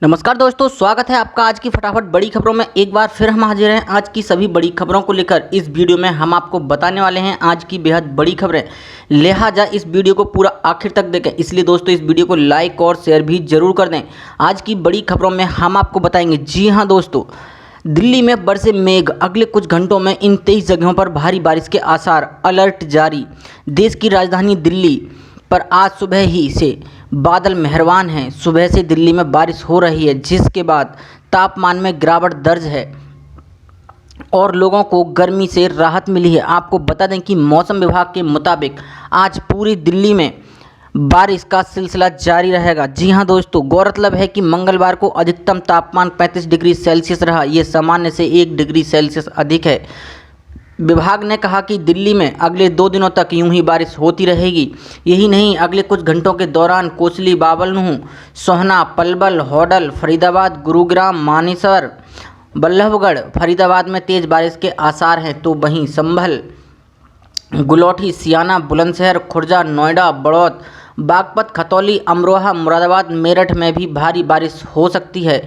नमस्कार दोस्तों, स्वागत है आपका आज की फटाफट बड़ी खबरों में। एक बार फिर हम हाजिर हैं आज की सभी बड़ी खबरों को लेकर। इस वीडियो में हम आपको बताने वाले हैं आज की बेहद बड़ी खबरें, लिहाजा इस वीडियो को पूरा आखिर तक देखें। इसलिए दोस्तों इस वीडियो को लाइक और शेयर भी जरूर कर दें। आज की बड़ी खबरों में हम आपको बताएंगे, जी हाँ दोस्तों, दिल्ली में बरसे मेघ, अगले कुछ घंटों में इन 23 जगहों पर भारी बारिश के आसार, अलर्ट जारी। देश की राजधानी दिल्ली पर आज सुबह ही से बादल मेहरबान हैं। सुबह से दिल्ली में बारिश हो रही है, जिसके बाद तापमान में गिरावट दर्ज है और लोगों को गर्मी से राहत मिली है। आपको बता दें कि मौसम विभाग के मुताबिक आज पूरी दिल्ली में बारिश का सिलसिला जारी रहेगा। जी हां दोस्तों, गौरतलब है कि मंगलवार को अधिकतम तापमान 35 डिग्री सेल्सियस रहा। ये सामान्य से 1 डिग्री सेल्सियस अधिक है। विभाग ने कहा कि दिल्ली में अगले 2 दिनों तक यूं ही बारिश होती रहेगी। यही नहीं, अगले कुछ घंटों के दौरान कोसली, बाबलनूह, सोहना, पलवल, होडल, फरीदाबाद, गुरुग्राम, मानेसर, बल्लभगढ़, फरीदाबाद में तेज बारिश के आसार हैं। तो वहीं संभल, गुलौठी, सियाना, बुलंदशहर, खुर्जा, नोएडा, बड़ौद, बागपत, खतौली, अमरोहा, मुरादाबाद, मेरठ में भी भारी बारिश हो सकती है।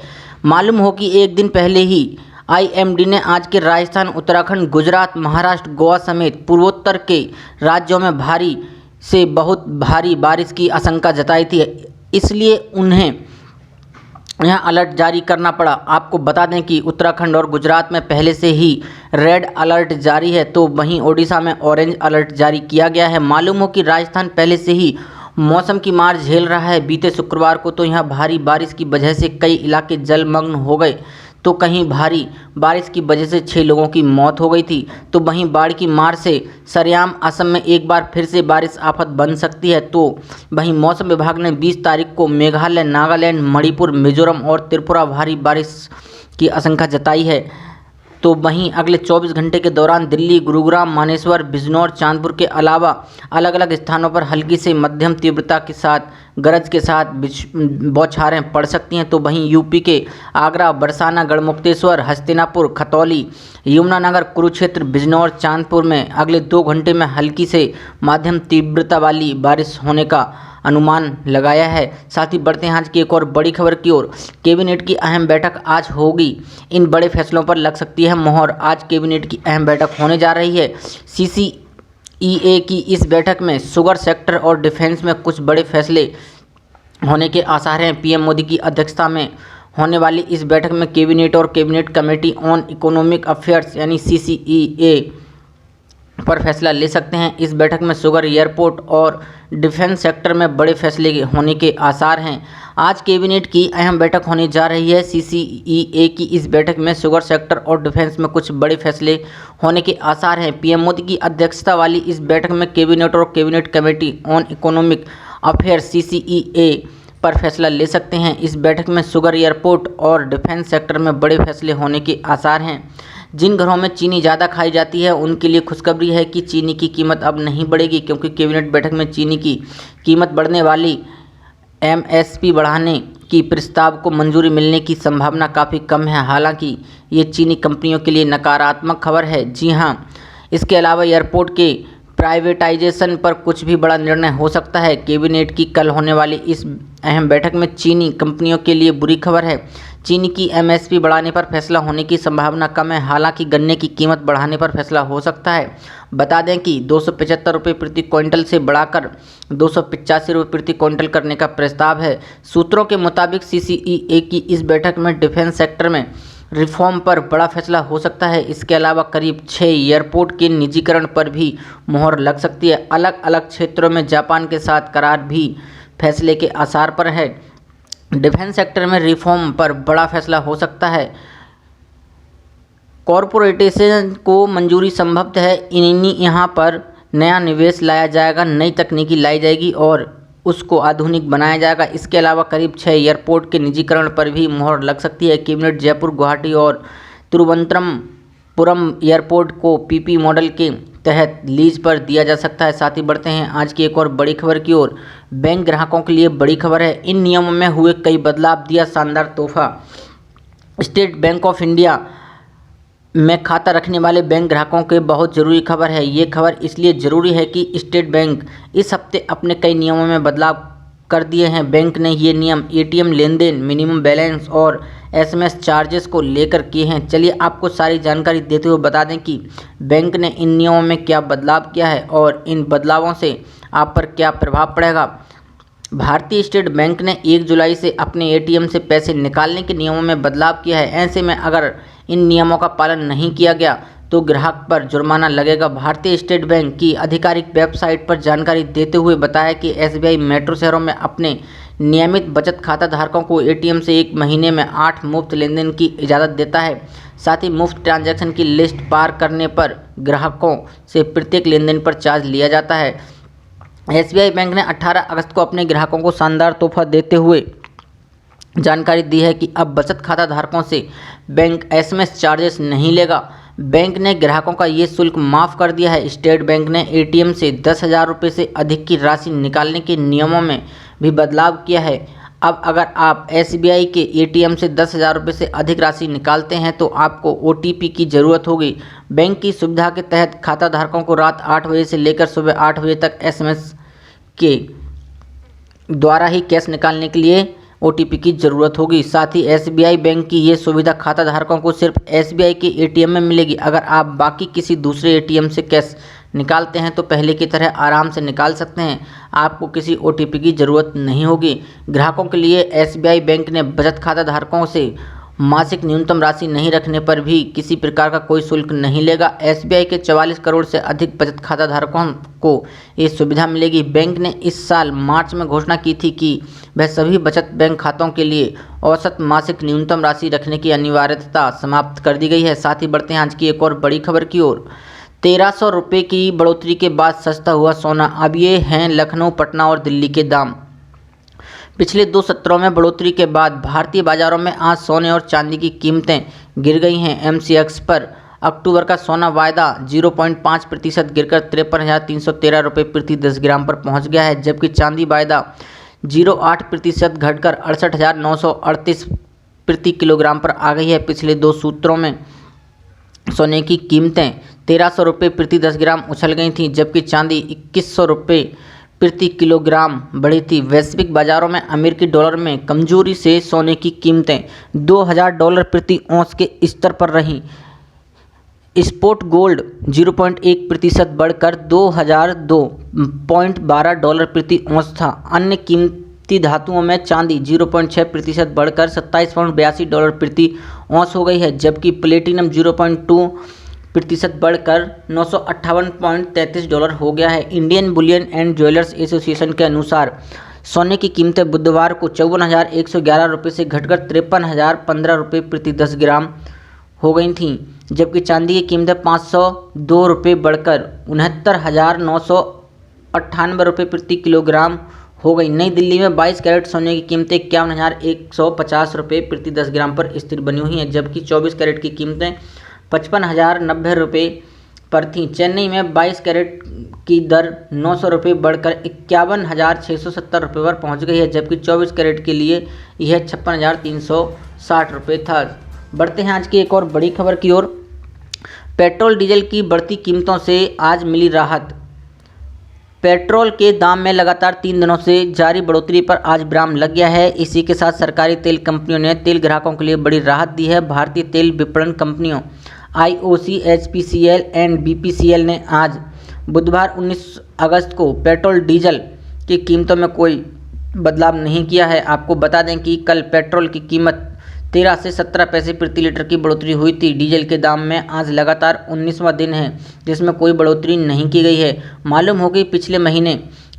मालूम हो कि एक दिन पहले ही आईएमडी ने आज के राजस्थान, उत्तराखंड, गुजरात, महाराष्ट्र, गोवा समेत पूर्वोत्तर के राज्यों में भारी से बहुत भारी बारिश की आशंका जताई थी। इसलिए उन्हें यहां अलर्ट जारी करना पड़ा। आपको बता दें कि उत्तराखंड और गुजरात में पहले से ही रेड अलर्ट जारी है, तो वहीं ओडिशा में ऑरेंज अलर्ट जारी किया गया है। मालूम हो कि राजस्थान पहले से ही मौसम की मार झेल रहा है। बीते शुक्रवार को तो यहां भारी बारिश की वजह से कई इलाके जलमग्न हो गए, तो कहीं भारी बारिश की वजह से 6 लोगों की मौत हो गई थी। तो वहीं बाढ़ की मार से सरेआम असम में एक बार फिर से बारिश आफत बन सकती है। तो वहीं मौसम विभाग ने 20 तारीख को मेघालय, नागालैंड, मणिपुर, मिजोरम और त्रिपुरा भारी बारिश की आशंका जताई है। तो वहीं अगले 24 घंटे के दौरान दिल्ली, गुरुग्राम, मानेसर, बिजनौर, चांदपुर के अलावा अलग अलग स्थानों पर हल्की से मध्यम तीव्रता के साथ गरज के साथ बौछारें पड़ सकती हैं। तो वहीं यूपी के आगरा, बरसाना, गढ़मुक्तेश्वर, हस्तिनापुर, खतौली, यमुनानगर, कुरुक्षेत्र, बिजनौर, चांदपुर में अगले 2 घंटे में हल्की से मध्यम तीव्रता वाली बारिश होने का अनुमान लगाया है। साथ ही बढ़ते हैं आज की एक और बड़ी खबर की ओर। कैबिनेट की अहम बैठक आज होगी। इन बड़े फैसलों पर लग सकती है मोहर। आज कैबिनेट की अहम बैठक होने जा रही है। सीसीईए की इस बैठक में शुगर सेक्टर और डिफेंस में कुछ बड़े फैसले होने के आसार हैं। पीएम मोदी की अध्यक्षता में होने वाली इस बैठक में कैबिनेट और cabinet committee on economic affairs यानी सीसीईए पर फैसला ले सकते हैं। इस बैठक में शुगर, एयरपोर्ट और डिफेंस सेक्टर में बड़े फैसले होने के आसार हैं। आज कैबिनेट की अहम बैठक होने जा रही है। सीसीईए की इस बैठक में शुगर सेक्टर और डिफेंस में कुछ बड़े फैसले होने के आसार हैं। पीएम मोदी की अध्यक्षता वाली इस बैठक में कैबिनेट और cabinet committee on economic affairs CCEA पर फैसला ले सकते हैं। इस बैठक में शुगर, एयरपोर्ट और डिफेंस सेक्टर में बड़े फैसले होने के आसार हैं। जिन घरों में चीनी ज़्यादा खाई जाती है उनके लिए खुशखबरी है कि चीनी की कीमत अब नहीं बढ़ेगी, क्योंकि कैबिनेट बैठक में चीनी की कीमत बढ़ने वाली एमएसपी बढ़ाने की प्रस्ताव को मंजूरी मिलने की संभावना काफ़ी कम है। हालांकि ये चीनी कंपनियों के लिए नकारात्मक खबर है। जी हां, इसके अलावा एयरपोर्ट के प्राइवेटाइजेशन पर कुछ भी बड़ा निर्णय हो सकता है। कैबिनेट की कल होने वाली इस अहम बैठक में चीनी कंपनियों के लिए बुरी खबर है। चीनी की एमएसपी बढ़ाने पर फैसला होने की संभावना कम है। हालांकि गन्ने की कीमत बढ़ाने पर फैसला हो सकता है। बता दें कि 275 रुपये प्रति क्विंटल से बढ़ाकर 285 रुपये प्रति क्विंटल करने का प्रस्ताव है। सूत्रों के मुताबिक सीसीईए की इस बैठक में डिफेंस सेक्टर में रिफॉर्म पर बड़ा फैसला हो सकता है। इसके अलावा करीब 6 एयरपोर्ट के निजीकरण पर भी मोहर लग सकती है। अलग अलग क्षेत्रों में जापान के साथ करार भी फैसले के आसार पर है। डिफेंस सेक्टर में रिफॉर्म पर बड़ा फैसला हो सकता है। कॉरपोरेटेशन को मंजूरी संभवतः है। यहाँ पर नया निवेश लाया जाएगा, नई तकनीकी लाई जाएगी और उसको आधुनिक बनाया जाएगा। इसके अलावा करीब 6 एयरपोर्ट के निजीकरण पर भी मोहर लग सकती है। कैबिनेट जयपुर, गुवाहाटी और तिरुवनंतपुरम एयरपोर्ट को पीपी मॉडल के तहत लीज पर दिया जा सकता है। साथ ही बढ़ते हैं आज की एक और बड़ी खबर की ओर। बैंक ग्राहकों के लिए बड़ी खबर है। इन नियमों में हुए कई बदलाव, दिया शानदार तोहफा। स्टेट बैंक ऑफ इंडिया में खाता रखने वाले बैंक ग्राहकों के बहुत ज़रूरी खबर है। ये खबर इसलिए ज़रूरी है कि स्टेट बैंक इस हफ्ते अपने कई नियमों में बदलाव कर दिए हैं। बैंक ने ये नियम एटीएम लेन देन, मिनिमम बैलेंस और एसएमएस चार्जेस को लेकर किए हैं। चलिए आपको सारी जानकारी देते हुए बता दें कि बैंक ने इन नियमों में क्या बदलाव किया है और इन बदलावों से आप पर क्या प्रभाव पड़ेगा। भारतीय स्टेट बैंक ने 1 जुलाई से अपने एटीएम से पैसे निकालने के नियमों में बदलाव किया है। ऐसे में अगर इन नियमों का पालन नहीं किया गया तो ग्राहक पर जुर्माना लगेगा। भारतीय स्टेट बैंक की आधिकारिक वेबसाइट पर जानकारी देते हुए बताया कि एसबीआई मेट्रो शहरों में अपने नियमित बचत खाता धारकों को एटीएम से 1 महीने में 8 मुफ्त लेनदेन की इजाज़त देता है। साथ ही मुफ्त ट्रांजैक्शन की लिस्ट पार करने पर ग्राहकों से प्रत्येक लेनदेन पर चार्ज लिया जाता है। एसबीआई बैंक ने 18 अगस्त को अपने ग्राहकों को शानदार तोहफा देते हुए जानकारी दी है कि अब बचत खाता धारकों से बैंक एसएमएस चार्जेस नहीं लेगा। बैंक ने ग्राहकों का ये शुल्क माफ़ कर दिया है। स्टेट बैंक ने एटीएम से 10,000 रुपये से अधिक की राशि निकालने के नियमों में भी बदलाव किया है। अब अगर आप एसबीआई के एटीएम से 10,000 रुपये से अधिक राशि निकालते हैं तो आपको ओटीपी की ज़रूरत होगी। बैंक की सुविधा के तहत खाता धारकों को रात 8 बजे से लेकर सुबह 8 बजे तक एसएमएस के द्वारा ही कैश निकालने के लिए ओटीपी की ज़रूरत होगी। साथ ही एसबीआई बैंक की ये सुविधा खाता धारकों को सिर्फ एसबीआई के एटीएम में मिलेगी। अगर आप बाकी किसी दूसरे एटीएम से कैश निकालते हैं तो पहले की तरह आराम से निकाल सकते हैं, आपको किसी ओटीपी की ज़रूरत नहीं होगी। ग्राहकों के लिए एसबीआई बैंक ने बचत खाता धारकों से मासिक न्यूनतम राशि नहीं रखने पर भी किसी प्रकार का कोई शुल्क नहीं लेगा। एसबीआई के 44 करोड़ से अधिक बचत खाता धारकों को ये सुविधा मिलेगी। बैंक ने इस साल मार्च में घोषणा की थी कि वह सभी बचत बैंक खातों के लिए औसत मासिक न्यूनतम राशि रखने की अनिवार्यता समाप्त कर दी गई है। साथ ही बढ़ते हैं आज की एक और बड़ी खबर की ओर। 1300 रुपये की बढ़ोतरी के बाद सस्ता हुआ सोना। अब ये हैं लखनऊ, पटना और दिल्ली के दाम। पिछले 2 सत्रों में बढ़ोतरी के बाद भारतीय बाजारों में आज सोने और चांदी की कीमतें गिर गई हैं। एमसीएक्स पर अक्टूबर का सोना वायदा 0.5% गिरकर 53,313 रुपये प्रति 10 ग्राम पर पहुंच गया है, जबकि चांदी वायदा 0.8% घटकर 68,938 प्रति किलोग्राम पर आ गई है। पिछले 2 सूत्रों में सोने की कीमतें 1300 रुपये प्रति 10 ग्राम उछल गई थीं, जबकि चांदी 2100 रुपये प्रति किलोग्राम बढ़ी थी। वैश्विक बाजारों में अमेरिकी डॉलर में कमजोरी से सोने की कीमतें $2,000 प्रति औंस के स्तर पर रहीं। स्पॉट गोल्ड 0.1% बढ़कर $2,002.12 प्रति औंस था। अन्य कीमती धातुओं में चांदी 0.6% बढ़कर $27.82 प्रति औंस हो गई है, जबकि प्लेटिनम 0.2% बढ़कर $958.33 हो गया है। Indian Boolean and jewellers association के अनुसार सोने की कीमतें बुधवार को 54,111 रुपये से घटकर 53,015 रुपये प्रति 10 ग्राम हो गई थीं, जबकि चांदी की कीमतें 502 रुपये बढ़कर 69,998 रुपये प्रति किलोग्राम हो गई। नई दिल्ली में 22 कैरेट सोने की कीमतें 51,150 रुपये प्रति 10 ग्राम पर स्थिर बनी हुई हैं, जबकि 24 कैरेट की कीमतें 55,090 रुपये पर थीं। चेन्नई में 22 कैरेट की दर 900 रुपये बढ़कर 51,670 रुपये पर पहुंच गई है, जबकि 24 कैरेट के लिए यह 56,360 रुपये था। बढ़ते हैं आज की एक और बड़ी खबर की ओर। पेट्रोल डीजल की बढ़ती कीमतों से आज मिली राहत। पेट्रोल के दाम में लगातार 3 दिनों से जारी बढ़ोतरी पर आज विराम लग गया है। इसी के साथ सरकारी तेल कंपनियों ने तेल ग्राहकों के लिए बड़ी राहत दी है। भारतीय तेल विपणन कंपनियों आईओसी, एचपीसीएल एंड बीपीसीएल ने आज बुधवार 19 अगस्त को पेट्रोल डीजल की कीमतों में कोई बदलाव नहीं किया है। आपको बता दें कि कल पेट्रोल की कीमत 13 से 17 पैसे प्रति लीटर की बढ़ोतरी हुई थी। डीजल के दाम में आज लगातार 19वां दिन है जिसमें कोई बढ़ोतरी नहीं की गई है। मालूम हो कि पिछले महीने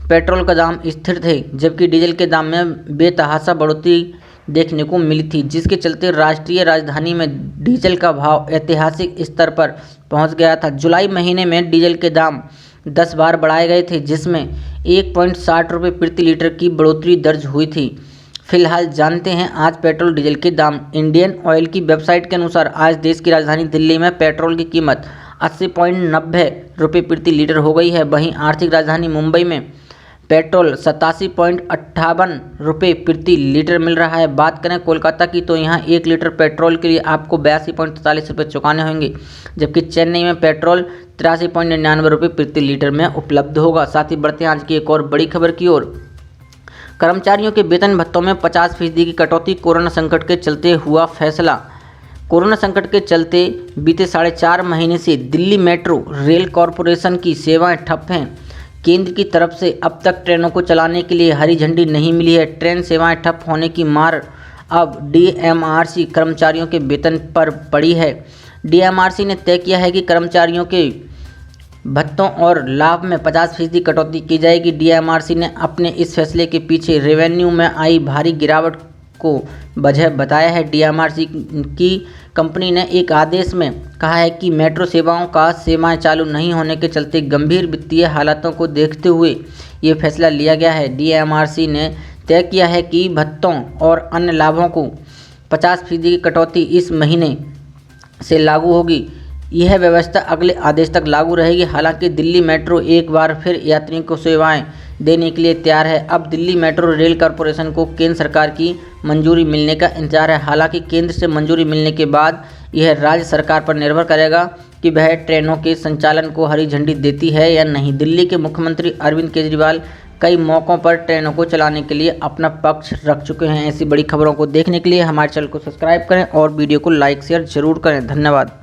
पेट्रोल का दाम स्थिर थे, जबकि डीजल के दाम में बेतहाशा बढ़ोतरी देखने को मिली थी, जिसके चलते राष्ट्रीय राजधानी में डीजल का भाव ऐतिहासिक स्तर पर पहुंच गया था। जुलाई महीने में डीजल के दाम 10 बार बढ़ाए गए थे, जिसमें 1.60 रुपये प्रति लीटर की बढ़ोतरी दर्ज हुई थी। फिलहाल जानते हैं आज पेट्रोल डीजल के दाम। इंडियन ऑयल की वेबसाइट के अनुसार आज देश की राजधानी दिल्ली में पेट्रोल की कीमत 80.90 रुपये प्रति लीटर हो गई है। वहीं आर्थिक राजधानी मुंबई में पेट्रोल 87.58 रुपये प्रति लीटर मिल रहा है। बात करें कोलकाता की तो यहाँ 1 लीटर पेट्रोल के लिए आपको 82.43 रुपये चुकाने होंगे, जबकि चेन्नई में पेट्रोल 83.99 रुपये प्रति लीटर में उपलब्ध होगा। साथ ही बढ़ते हैं आज की एक और बड़ी खबर की ओर। कर्मचारियों के वेतन भत्तों में 50% की कटौती, कोरोना संकट के चलते हुआ फैसला। कोरोना संकट के चलते बीते 4.5 महीने से दिल्ली मेट्रो रेल कॉरपोरेशन की सेवाएं ठप हैं। केंद्र की तरफ से अब तक ट्रेनों को चलाने के लिए हरी झंडी नहीं मिली है। ट्रेन सेवाएं ठप होने की मार अब डीएमआरसी कर्मचारियों के वेतन पर पड़ी है। डीएमआरसी ने तय किया है कि कर्मचारियों के भत्तों और लाभ में 50% कटौती की जाएगी। डीएमआरसी ने अपने इस फैसले के पीछे रेवेन्यू में आई भारी गिरावट को वजह बताया है। डीएमआरसी की कंपनी ने एक आदेश में कहा है कि मेट्रो सेवाओं का सेवाएं चालू नहीं होने के चलते गंभीर वित्तीय हालातों को देखते हुए ये फैसला लिया गया है। डीएमआरसी ने तय किया है कि भत्तों और अन्य लाभों को 50% की कटौती इस महीने से लागू होगी। यह व्यवस्था अगले आदेश तक लागू रहेगी। हालांकि दिल्ली मेट्रो एक बार फिर यात्रियों को सेवाएं देने के लिए तैयार है। अब दिल्ली मेट्रो रेल कॉरपोरेशन को केंद्र सरकार की मंजूरी मिलने का इंतजार है। हालांकि केंद्र से मंजूरी मिलने के बाद यह राज्य सरकार पर निर्भर करेगा कि वह ट्रेनों के संचालन को हरी झंडी देती है या नहीं। दिल्ली के मुख्यमंत्री अरविंद केजरीवाल कई मौक़ों पर ट्रेनों को चलाने के लिए अपना पक्ष रख चुके हैं। ऐसी बड़ी खबरों को देखने के लिए हमारे चैनल को सब्सक्राइब करें और वीडियो को लाइक शेयर जरूर करें। धन्यवाद।